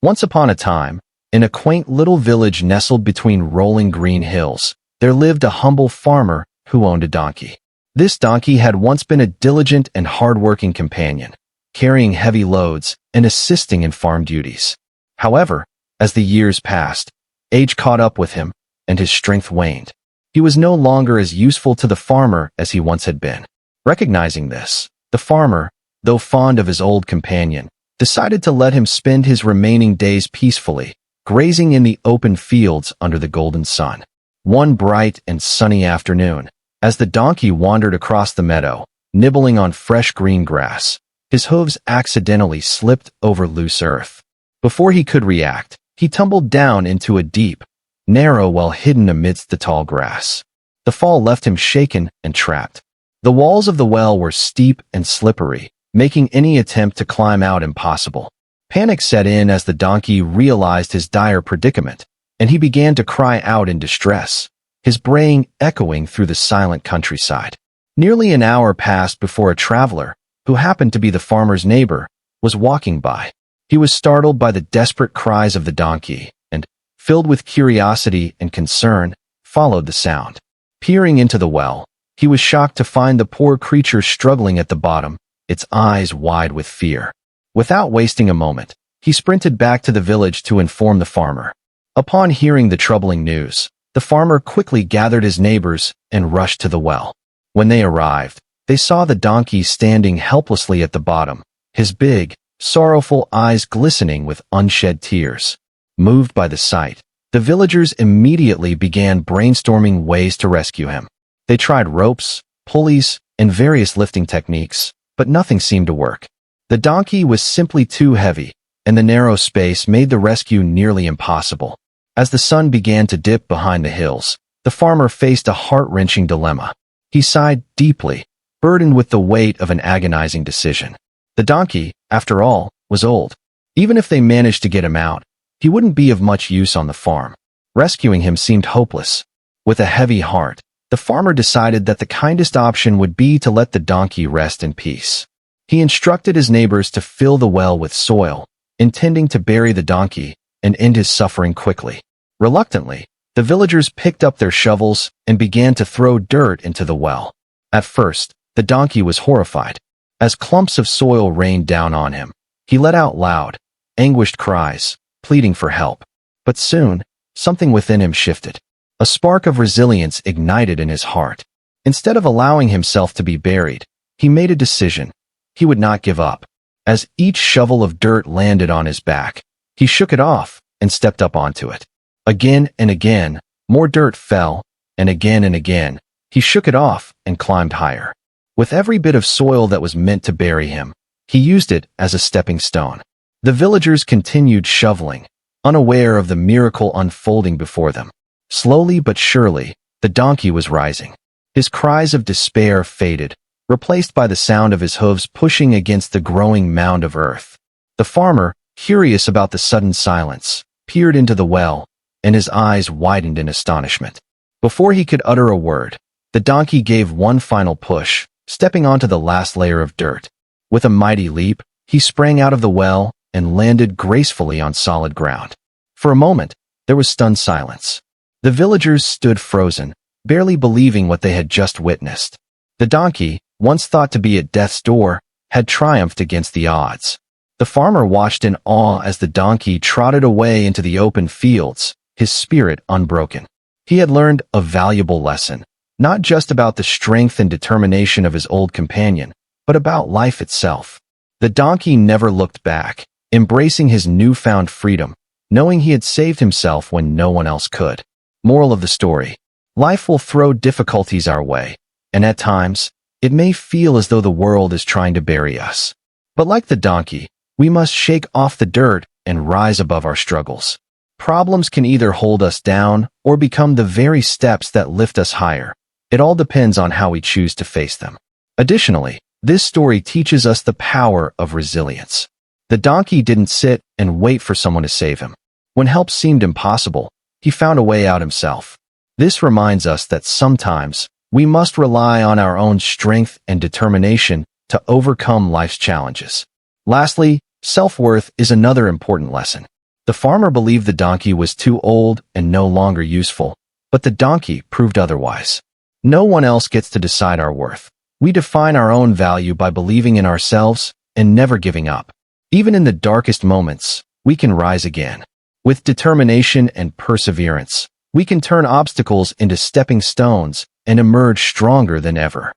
Once upon a time, in a quaint little village nestled between rolling green hills, there lived a humble farmer who owned a donkey. This donkey had once been a diligent and hard-working companion, carrying heavy loads and assisting in farm duties. However, as the years passed, age caught up with him, and his strength waned. He was no longer as useful to the farmer as he once had been. Recognizing this, the farmer, though fond of his old companion, decided to let him spend his remaining days peacefully, grazing in the open fields under the golden sun. One bright and sunny afternoon, as the donkey wandered across the meadow, nibbling on fresh green grass, his hooves accidentally slipped over loose earth. Before he could react, he tumbled down into a deep, narrow well hidden amidst the tall grass. The fall left him shaken and trapped. The walls of the well were steep and slippery, making any attempt to climb out impossible. Panic set in as the donkey realized his dire predicament, and he began to cry out in distress, his braying echoing through the silent countryside. Nearly an hour passed before a traveler, who happened to be the farmer's neighbor, was walking by. He was startled by the desperate cries of the donkey, and, filled with curiosity and concern, followed the sound. Peering into the well, he was shocked to find the poor creature struggling at the bottom, its eyes wide with fear. Without wasting a moment, he sprinted back to the village to inform the farmer. Upon hearing the troubling news, the farmer quickly gathered his neighbors and rushed to the well. When they arrived, they saw the donkey standing helplessly at the bottom, his big, sorrowful eyes glistening with unshed tears. Moved by the sight, the villagers immediately began brainstorming ways to rescue him. They tried ropes, pulleys, and various lifting techniques, but nothing seemed to work. The donkey was simply too heavy, and the narrow space made the rescue nearly impossible. As the sun began to dip behind the hills, the farmer faced a heart-wrenching dilemma. He sighed deeply, burdened with the weight of an agonizing decision. The donkey, after all, was old. Even if they managed to get him out, he wouldn't be of much use on the farm. Rescuing him seemed hopeless. With a heavy heart, the farmer decided that the kindest option would be to let the donkey rest in peace. He instructed his neighbors to fill the well with soil, intending to bury the donkey and end his suffering quickly. Reluctantly, the villagers picked up their shovels and began to throw dirt into the well. At first, the donkey was horrified. As clumps of soil rained down on him, he let out loud, anguished cries, pleading for help. But soon, something within him shifted. A spark of resilience ignited in his heart. Instead of allowing himself to be buried, he made a decision. He would not give up. As each shovel of dirt landed on his back, he shook it off and stepped up onto it. Again and again, more dirt fell, and again, he shook it off and climbed higher. With every bit of soil that was meant to bury him, he used it as a stepping stone. The villagers continued shoveling, unaware of the miracle unfolding before them. Slowly but surely, the donkey was rising. His cries of despair faded, replaced by the sound of his hooves pushing against the growing mound of earth. The farmer, curious about the sudden silence, peered into the well, and his eyes widened in astonishment. Before he could utter a word, the donkey gave one final push, stepping onto the last layer of dirt. With a mighty leap, he sprang out of the well and landed gracefully on solid ground. For a moment, there was stunned silence. The villagers stood frozen, barely believing what they had just witnessed. The donkey, once thought to be at death's door, had triumphed against the odds. The farmer watched in awe as the donkey trotted away into the open fields, his spirit unbroken. He had learned a valuable lesson, not just about the strength and determination of his old companion, but about life itself. The donkey never looked back, embracing his newfound freedom, knowing he had saved himself when no one else could. Moral of the story: life will throw difficulties our way, and at times, it may feel as though the world is trying to bury us. But like the donkey, we must shake off the dirt and rise above our struggles. Problems can either hold us down or become the very steps that lift us higher. It all depends on how we choose to face them. Additionally, this story teaches us the power of resilience. The donkey didn't sit and wait for someone to save him. When help seemed impossible, he found a way out himself. This reminds us that sometimes we must rely on our own strength and determination to overcome life's challenges. Lastly, self-worth is another important lesson. The farmer believed the donkey was too old and no longer useful, but the donkey proved otherwise. No one else gets to decide our worth. We define our own value by believing in ourselves and never giving up. Even in the darkest moments, we can rise again. With determination and perseverance, we can turn obstacles into stepping stones and emerge stronger than ever.